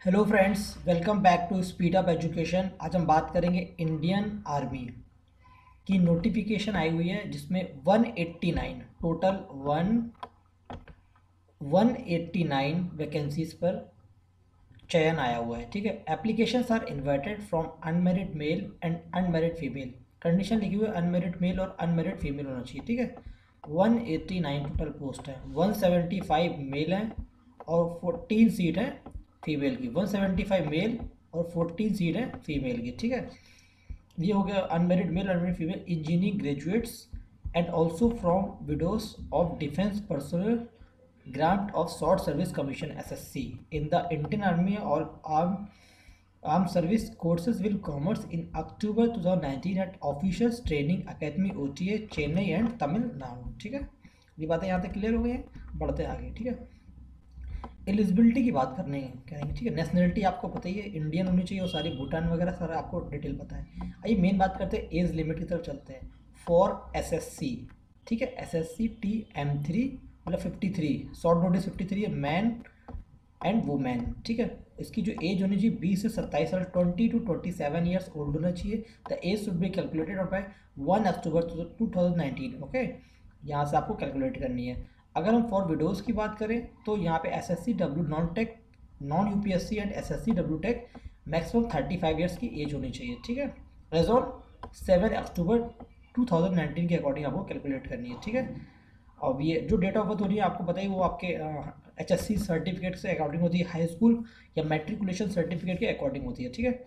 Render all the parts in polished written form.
Hello friends, welcome back to speed up education. आज हम बात करेंगे इंडियन आर्मी की नोटिफिकेशन आई हुई है जिसमें 189 टोटल 189 वैकेंसीज पर चयन आया हुआ है। ठीक है, applications are invited from unmarried male and unmarried female. Condition लिखी हुई है अनमेरिड मेल और अनमेरिड फीमेल होना चाहिए। ठीक है, 189 टोटल पोस्ट है, 175 मेल हैं और 14 सीट है फीमेल की। 175 मेल और 14 सीट है फीमेल की। ठीक है, ये हो गया unmarried male unmarried female engineering graduates and also from widows of defence personnel grant of short service commission SSC in the Indian Army or armed service courses will commence in October 2019 at Officers Training Academy OTA Chennai and Tamil Nadu. ठीक है, ये बातें यहाँ तक clear हो गई हैं। बढ़ते हैं आगे। ठीक है, एलिजिबिलिटी की बात करने करेंगे। ठीक है, नेशनलिटी आपको पता ही है, इंडियन होनी चाहिए और सारी भूटान वगैरह सारा आपको डिटेल पता है। आइए मेन बात करते हैं, एज लिमिट की तरफ चलते हैं। फॉर SSC, ठीक है, SSC TM3 मतलब 53, शॉर्ट नोटिस 53 है, मैन एंड वुमेन। ठीक है, इसकी जो एज होनी चाहिए 20 से 27 साल, 20 to 27 ईयर्स ओल्ड होना चाहिए। The age should be calculated by 1 October 2019। Okay, यहाँ से आपको कैलकुलेट करनी है। अगर हम फॉर विडोज़ की बात करें तो यहाँ पे SSC W non tech non UPSC and SSC W tech maximum 35 years की एज होनी चाहिए। ठीक है, एज ऑन 7 अक्टूबर 2019 के अकॉर्डिंग आपको कैलकुलेट करनी है। ठीक है, अब ये जो डेट ऑफ बर्थ हो रही है आपको पता ही, वो आपके HSC सर्टिफिकेट से अकॉर्डिंग होती है, हाई स्कूल या मैट्रिकुलेशन सर्टिफिकेट के अकॉर्डिंग होती है। ठीक है,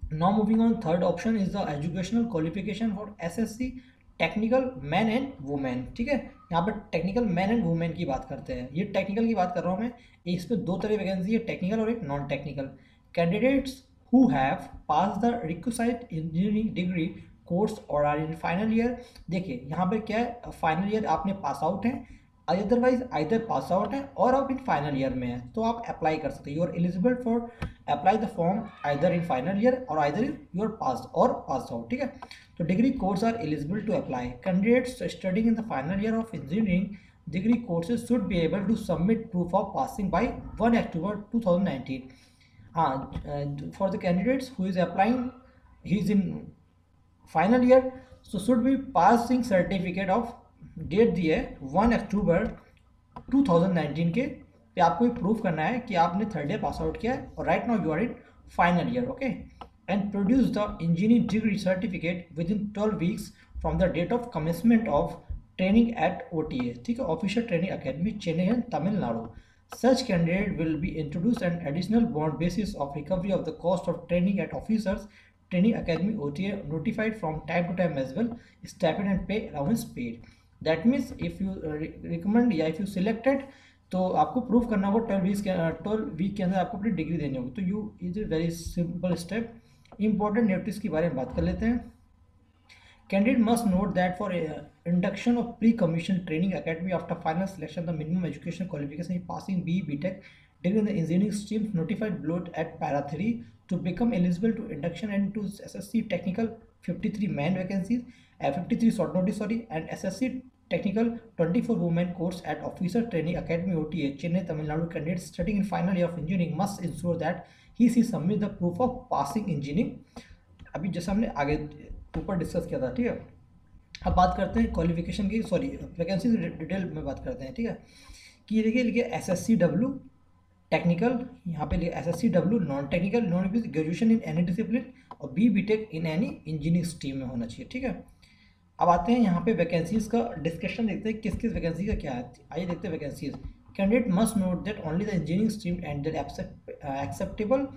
now moving on, third option is the educational qualification for SSC technical man and women. ठीक है, यहाँ पर टेक्निकल मैन एंड वुमेन की बात करते हैं। ये टेक्निकल की बात कर रहा हूँ मैं। इसमें दो तरह वैकेंसी है, टेक्निकल और एक non technical. Candidates who have pass the requisite engineering degree course और आर इन फाइनल ईयर। देखिए यहाँ पर क्या है, फाइनल ईयर आपने पास आउट है, अदरवाइज आइदर पास आउट है और आप इन फाइनल ईयर में है तो आप अप्लाई कर सकते हैं। You are eligible for apply the form either in final year और आइदर यू आर पास और पास आउट। ठीक है, तो degree course are eligible to apply. Candidates studying in the final year of engineering degree courses should be able to submit proof of passing by 1 October 2019। हाँ, for the candidates who is applying he is in final year so should be passing certificate of date दी है 1 October 2019 के पे आपको ये proof करना है कि आपने थर्ड ईयर पास आउट किया है और right now you are in final year. Okay, and produce the engineering degree certificate within 12 weeks from the date of commencement of training at OTA। ठीक है, official training academy Chennai and Tamil Nadu. Such candidate will be introduced an additional bond basis of recovery of the cost of training at officers training academy OTA notified from time to time as well, stipend and pay allowance paid. That means if you recommend या if you selected तो आपको proof करना होगा 12 week के अंदर आपको अपनी degree देनी होगी। तो you is a very simple step. Important notice के बारे में बात कर लेते हैं। Candidate must note that for induction of pre-commissioned training academy after final selection, the minimum educational qualification is passing BE BTech degree in the engineering streams notified below at para 3 to become eligible to induction and to SSC technical 53 man vacancies, 53 short notice and SSC technical 24 women course at officer training academy OTA Chennai Tamil Nadu. Candidates studying in final year of engineering must ensure that he submit the proof of passing engineering। अभी जैसे हमने आगे ऊपर discuss किया था। ठीक है, अब बात करते हैं क्वालिफिकेशन की, सॉरी वैकेंसी डिटेल में बात करते हैं। ठीक है, कि ये देखिए लिखिए SSC W टेक्निकल, यहाँ पे लिखिए SSC W non technical, non graduation in any discipline और BE BTech in any engineering stream में होना चाहिए। ठीक है, अब आते हैं यहाँ पे वैकेंसीज का डिस्कशन, देखते हैं किस किस वैकेंसी का क्या है। आइए देखते हैं vacancies. Candidate must note that only the engineering stream and the acceptable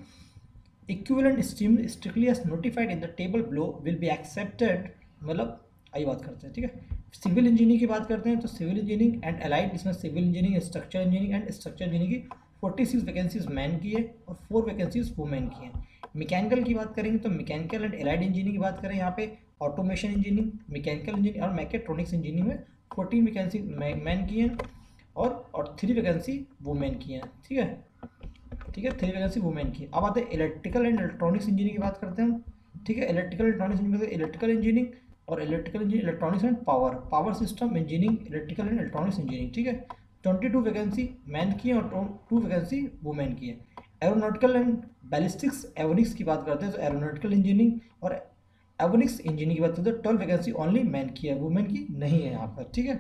equivalent stream strictly as notified in the table below will be accepted. मतलब आइए बात करते हैं। ठीक है, सिविल इंजीनियरिंग की बात करते हैं तो सिविल इंजीनियरिंग एंड अलाइड, इसमें civil engineering, structure engineering and structure engineering की 46 वैकेंसीज मैन की है और 4 वैकेंसीज वुमेन की हैं। मैकेनिकल की बात करेंगे तो मैकेनिकल एंड अलाइड इंजीनियरिंग की बात करें, यहाँ पे ऑटोमेशन इंजीनियरिंग, मैकेनिकल इंजीनियरिंग और मैकेट्रॉनिक्स इंजीनियरिंग में 14 वैकेंसी मैन की हैं और 3 वैकेंसी वुमेन की हैं। ठीक है, 3 वैकेंसी वुमेन की। अब आते हैं इलेक्ट्रिकल एंड इलेक्ट्रॉनिक्स इंजीनियरिंग की बात करते हैं हम। ठीक है, electrical electronics engineering, electrical engineering और electrical engineering, electronics and power system engineering, electrical and electronics engineering. ठीक है, 22 वैकेंसी मैन की है और 2 वैकेंसी वुमेन की है। एरोनॉटिकल एंड बैलिस्टिक्स एवोनिक्स की बात करते हैं तो एरोनॉटिकल इंजीनियरिंग और एवोनिक्स इंजीनियरिंग की बात करते हैं तो 12 वैकेंसी ओनली मैन की है, वुमेन की नहीं है यहाँ पर, ठीक है।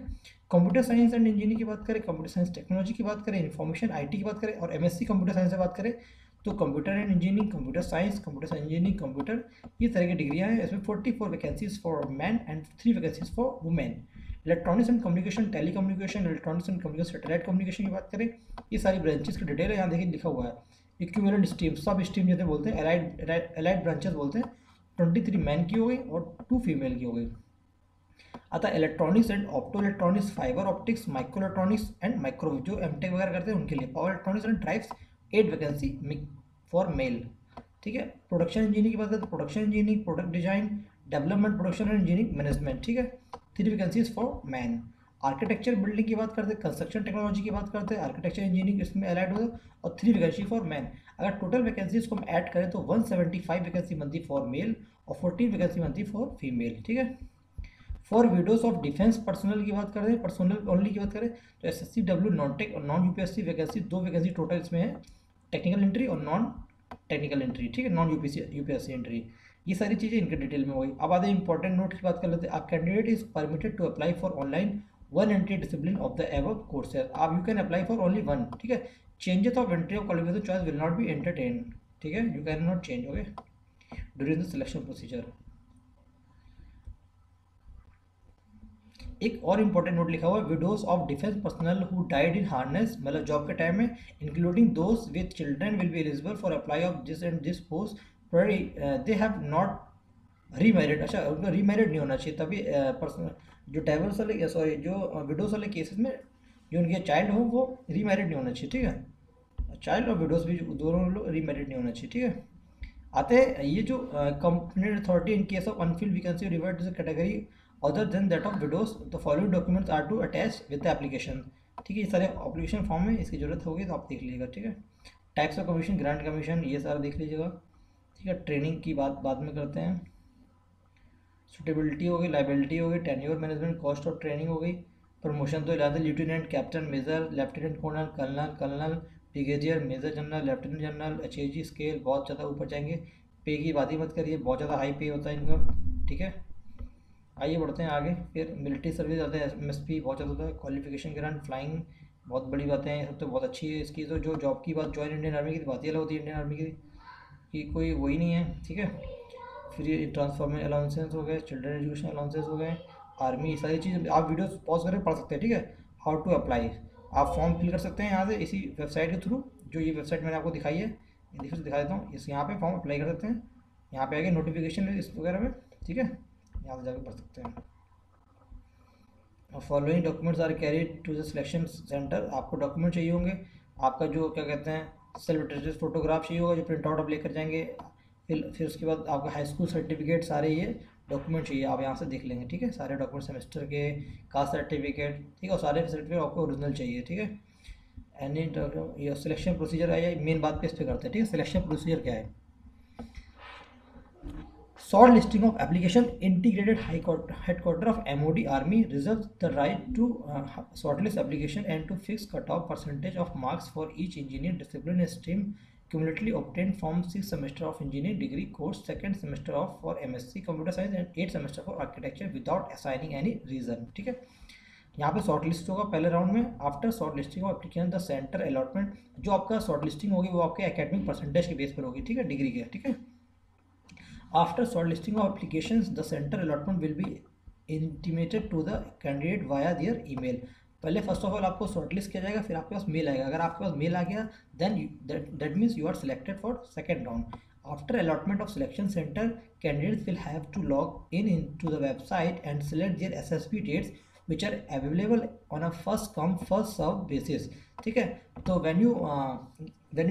कंप्यूटर साइंस एंड इंजीनियरिंग की बात करें, कंप्यूटर साइंस टेक्नोलॉजी की बात करें, इन्फॉर्मेशन आईटी की बात करें और एमएससी कंप्यूटर साइंस से बात करें तो computer and engineering, computer science engineering, computer, ये तरह की डिग्रियाँ हैं। इसमें 44 vacancies for man and 3 vacancies for women. Electronics and communication, telecommunication, electronics and communication, satellite communication की बात करें, ये सारी ब्रांचेस की डिटेल है यहाँ देखिए लिखा हुआ है। इक्विवेलेंट स्ट्रीम, सब स्ट्रीम जैसे बोलते हैं, एलाइड ब्रांचेस बोलते हैं। 23 मैन की हो गई और 2 फीमेल की हो गई। आता है electronics and opto electronics, fibre optics, micro electronics and microwave, जो एमटेक वगैरह करते हैं उनके लिए। Power electronics and drives 8 vacancy for male, ठीक है। प्रोडक्शन इंजीनियरिंग की बात करें तो production engineering, product design, development, production and engineering management, ठीक है, 3 vacancies for man. Architecture building की बात करते हैं, कंस्ट्रक्शन टेक्नोलॉजी की बात करते हैं, आर्किटेक्चर इंजीनियरिंग इसमें एलाइड होगा और 3 वैकेंसी फॉर मैन। अगर टोटल वैकेंसीज को हम ऐड करें तो 175 वैकेंसी बनती फॉर मेल और 14 वैकेंसी बनती फॉर फीमेल, ठीक है। For widows of defence personal की बात करें, पर्सनल ओनली की बात करें तो SSCW नॉन टेक और non UPSC vacancy 2 vacancy total इसमें है, टेक्निकल एंट्री और नॉन टेक्निकल एंट्री, ठीक है, नॉन यूपीएससी एंट्री। ये सारी चीज़ें इनके डिटेल में होगी। अब आधे इंपॉर्टेंट नोट की बात कर लेते हैं। A candidate is permitted to apply for online one entry discipline of the above courses. आप you can apply for only one, ठीक है। Changes of entry of qualification choice will not be entertain, ठीक है, you can not change, okay, during the selection procedure. एक और important note लिखा हुआ है, widows of defence personnel who died in harness, मतलब जॉब के टाइम में, including those with children will be eligible for apply of this and this post, they have not remarried. अच्छा, उनको रीमैरिड नहीं होना चाहिए तभी पर्सनल जो डाइवर्स वाले, सॉरी, जो विडोज वाले केसेस में जो उनके चाइल्ड हो वो रीमैरिड नहीं होना चाहिए, ठीक है। चाइल्ड और विडोज भी दोनों लोग रीमैरिड नहीं होना चाहिए, ठीक है। आते हैं ये जो company authority in case of unfilled vacancy revert to the category other than that of widows, the following documents are to attach with the application, ठीक है। ये सारे एप्लीकेशन फॉर्म में इसकी जरूरत होगी तो आप देख लीजिएगा, ठीक है। Types of commission, grant commission, ये सारा देख लीजिएगा, ठीक है। ट्रेनिंग की बात बाद में करते हैं। सुटेबिलिटी हो गई, लाइबिलिटी हो गई, tenure management, cost of training हो गई। प्रमोशन तो इलाज lieutenant, captain, major, lieutenant colonel, colonel, brigadier, major general, lieutenant general, HAG scale, बहुत ज़्यादा ऊपर जाएंगे। पे की बात ही मत करिए, बहुत ज़्यादा हाई पे होता है इनका, ठीक है। आइए बढ़ते हैं आगे। फिर मिलिट्री सर्विस आता है, MSP बहुत ज़्यादा होता है। क्वालिफिकेशन ग्रांट, फ्लाइंग, बहुत बड़ी बातें हैं, सब तो बहुत अच्छी है इसकी। तो जो जॉब की बात, ज्वाइन इंडियन आर्मी की बात ही अलग होती है, इंडियन आर्मी की कोई वही नहीं है, ठीक है। फिर ये ट्रांसफॉर्मेशन अलाउंसेस हो गए, चिल्ड्रन एजुकेशन अलाउंसेस हो गए, आर्मी, सारी चीज़ आप वीडियो पॉज करके पढ़ सकते हैं, ठीक है। हाउ टू अप्लाई, आप फॉर्म फिल कर सकते हैं यहाँ से इसी वेबसाइट के थ्रू, जो ये वेबसाइट मैंने आपको दिखाई है, फिर से दिखा देता हूँ। इस यहाँ पे फॉर्म अप्लाई कर सकते हैं, यहाँ पे आगे नोटिफिकेशन इस वगैरह में, ठीक है, यहाँ से जाकर पढ़ सकते हैं। Following documents are carried to the selection centre, आपको डॉक्यूमेंट चाहिए होंगे, आपका जो क्या कहते हैं सेल्फ अटेस्टेड फोटोग्राफ चाहिए होगा जो प्रिंट आउट आप लेकर जाएंगे। फिर उसके बाद आपका हाई स्कूल सर्टिफिकेट, सारे ये डॉक्यूमेंट चाहिए, आप यहाँ से देख लेंगे, ठीक है। सारे डॉक्यूमेंट सेमेस्टर के, कास्ट सर्टिफिकेट, ठीक है, और सारे सर्टिफिकेट आपको ओरिजिनल चाहिए, ठीक है। एनी ये सिलेक्शन प्रोसीजर है, मेन बात पे इस पर करते हैं, ठीक है। सिलेक्शन प्रोसीजर क्या है? Short listing of application, integrated headquarter of MOD army reserve the right to shortlist application and to fix cut off percentage of marks for each engineer discipline stream cumulatively obtained from 6 semester of engineering degree course, 2nd semester of for MSc computer science and 8 semester for architecture without assigning any reason, ठीक है। यहाँ पे short list होगा पहले round में। After short listing of application the centre allotment, जो आपका short listing होगी वो आपके एकेडमिक परसेंटेज के बेस पर होगी, ठीक है, डिग्री के, ठीक है। After short listing of application the centre allotment will be intimated to the candidate via their email. पहले फर्स्ट ऑफ ऑल आपको शॉर्टलिस्ट किया जाएगा, फिर आपके पास मेल आएगा। अगर आपके पास मेल आ गया then that means you are selected for second round. After allotment of selection centre, candidates will have to log in to the website and select their SSB dates which are available on a first come first serve basis, ठीक है। तो when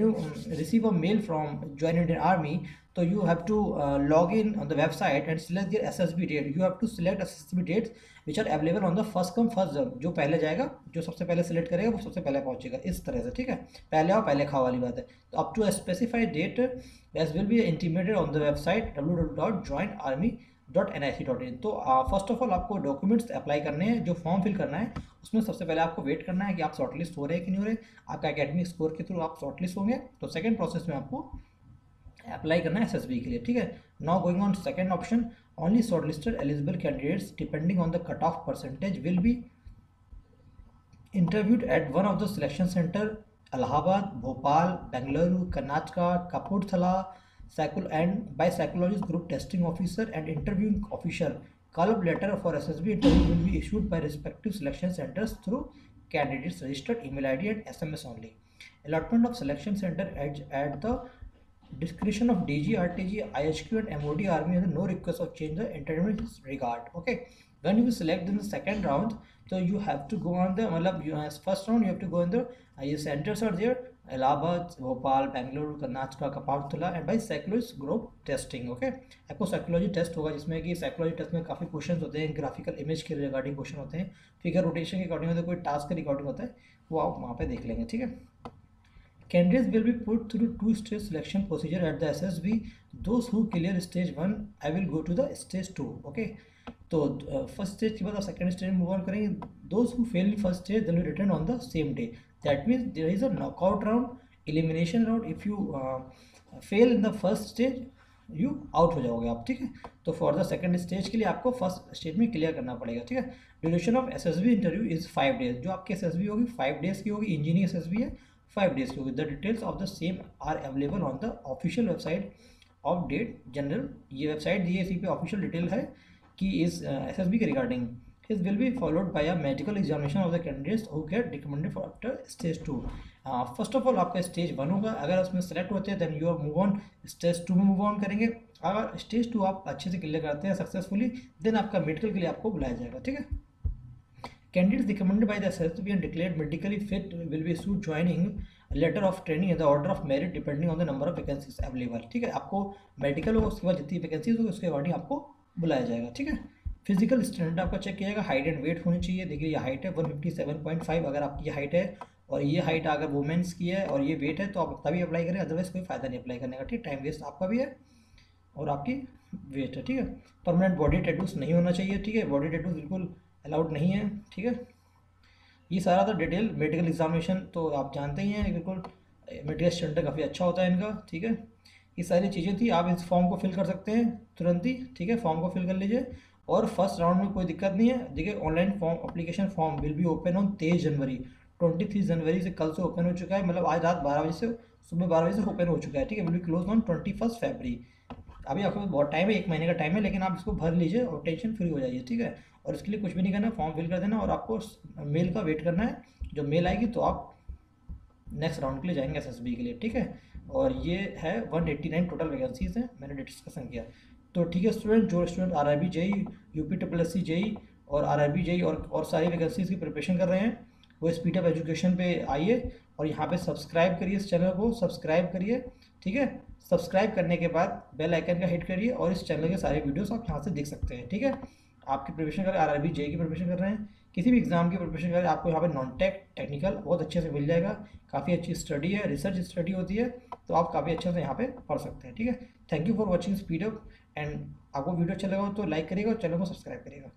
you receive a mail from join Indian army, so you have to log in on the website and select your SSB date. You have to select SSB dates which are available on the first come first serve. जो पहले जाएगा, जो सबसे पहले select करेगा वो सबसे पहले पहुंचेगा, इस तरह से, ठीक है। पहले आओ पहले खाओ वाली बात है। तो up to specified date as will be intimated on the website www.joinarmy.nic.in। तो फर्स्ट ऑफ ऑल आपको डॉक्यूमेंट्स अप्लाई करने हैं, जो फॉर्म फिल करना है उसमें सबसे पहले आपको वेट करना है कि आप शॉर्टलिस्ट हो रहे हैं कि नहीं हो रहे। आपका एकेडमिक स्कोर के थ्रू आप शॉर्टलिस्ट होंगे तो सेकंड प्रोसेस में आपको अप्लाई करना है एसएसबी के लिए, ठीक है। Now going on second option, only shortlisted eligible candidates depending on the cut off percentage will be interviewed at one of the selection center, Allahabad, Bhopal, Bengaluru, Karnataka, Kapurthala, and by psychologist group testing officer and interviewing official. Call-up letter for SSB interview will be issued by respective selection centers through candidates registered email ID and SMS only. Allotment of selection center at the discretion of DG, RTG, IHQ and MOD Army, and no request of change the intermediate regard. Okay, when you select in the second round, so you have to go on the first round you have to go in the your centers are there, Allahabad, Bhopal, Bengaluru, Karnataka, Kapurthala, and by psychologist group testing. Okay, आपको psychology test होगा जिसमें कि psychology test में काफ़ी question होते हैं, graphical image के regarding question होते हैं, फिगर रोटेशन के अकॉर्डिंग होता है, कोई टास्क के रिकॉर्डिंग होता है, वो आप वहाँ पे देख लेंगे, ठीक है। Candidates will be put through two-stage selection procedure at the SSB. Those who clear stage 1, I will go to the stage 2. Okay, तो फर्स्ट स्टेज के बाद आप सेकंड स्टेज में मूव ऑन करेंगे. Those who fail in first stage they will return on the same day. That means there is a knockout round, elimination round. If you fail in the first stage you out हो जाओगे आप, ठीक है. तो for the second stage के लिए आपको first stage में क्लियर करना पड़ेगा, ठीक है. Duration of SSB interview is 5 days. जो आपकी एसएसबी होगी 5 डेज की होगी. इंजीनियरिंग एसएसबी है 5 डेज की होगी. The details of the same are available on the official website of date general. ये वेबसाइट दी है, इसी पे ऑफिशियल डिटेल है कि इस एसएसबी के regarding. This will be followed by a medical examination of the candidates who get recommended for after stage 2. First of all आपका स्टेज 1 होगा. अगर उसमें सेलेक्ट होते हैं then you are move on stage 2 में मूव ऑन करेंगे. अगर stage 2 आप अच्छे से क्लियर करते हैं सक्सेसफुली देन आपका मेडिकल के लिए आपको बुलाया जाएगा, ठीक है. Candidates recommended by the SSB and declared medically fit will be issued joining letter of training in the order of merit depending on the number of vacancies available. ठीक है, आपको मेडिकल होगा उसके बाद जितनी वैकेंसीज होगी उसके अकॉर्डिंग आपको बुलाया जाएगा, ठीक है. फिजिकल स्टैंडर्ड आपका चेक किया जाएगा. हाइट एंड वेट होनी चाहिए. देखिए ये हाइट है 157.5. अगर आपकी हाइट है और ये हाइट अगर वुमेंस की है और ये वेट है तो आप तभी अप्लाई करें, अदरवाइज कोई फायदा नहीं अप्लाई करने का, ठीक. टाइम वेस्ट आपका भी है और आपकी वेट है, ठीक है. परमानेंट बॉडी टैटूज नहीं होना चाहिए, ठीक है. बॉडी टैटूज बिल्कुल अलाउड नहीं है, ठीक है. ये सारा था डिटेल. मेडिकल एग्जामिनेशन तो आप जानते ही हैं, बिल्कुल मेडिकल स्टैंडर्ड काफ़ी अच्छा होता है इनका, ठीक है. ये सारी चीज़ें थी. आप इस फॉर्म को फिल कर सकते हैं तुरंत ही, ठीक है. फॉर्म को फिल कर लीजिए और फर्स्ट राउंड में कोई दिक्कत नहीं है. देखिए online form application form will be open on 23 जनवरी. 23 जनवरी से कल से ओपन हो चुका है, मतलब आज रात 12 बजे से सुबह 12 बजे से ओपन हो चुका है, ठीक है. विल बी क्लोज ऑन 21 फरवरी. अभी आपके पास बहुत टाइम है, 1 महीने का टाइम है, लेकिन आप इसको भर लीजिए और टेंशन फ्री हो जाइए, ठीक है. और इसके लिए कुछ भी नहीं करना, फॉर्म फिल कर देना और आपको मेल का वेट करना है. जो मेल आएगी तो आप नेक्स्ट राउंड के लिए जाएंगे एसएसबी के लिए, ठीक है. और ये है 189 टोटल वैकेंसीज हैं, मैंने डिस्कशन किया. तो ठीक है स्टूडेंट, जो student RRB JE, UPSC JE और आरआरबी जेई और सारी वैकेंसीज की प्रिपरेशन कर रहे हैं वो स्पीड अप एजुकेशन पे आइए और यहाँ पे सब्सक्राइब करिए. इस चैनल को सब्सक्राइब करिए, ठीक है. सब्सक्राइब करने के बाद बेल आइकन का हिट करिए और इस चैनल के सारे वीडियोस आप यहाँ से देख सकते हैं, ठीक है. आपकी प्रिपरेशन कर रहे हैं, आरआरबी जेई की प्रिपरेशन कर रहे हैं, किसी भी एग्जाम की प्रिपरेशन कर रहे हैं, आपको यहाँ पे नॉन टेक्निकल बहुत अच्छे से मिल जाएगा. काफ़ी अच्छी स्टडी है, रिसर्च स्टडी होती है, तो आप काफ़ी अच्छे से यहाँ पे पढ़ सकते हैं, ठीक है. Thank you for watching speed up. And आपको वीडियो अच्छा लगा हो तो लाइक करिएगा और चैनल को सब्सक्राइब करिएगा.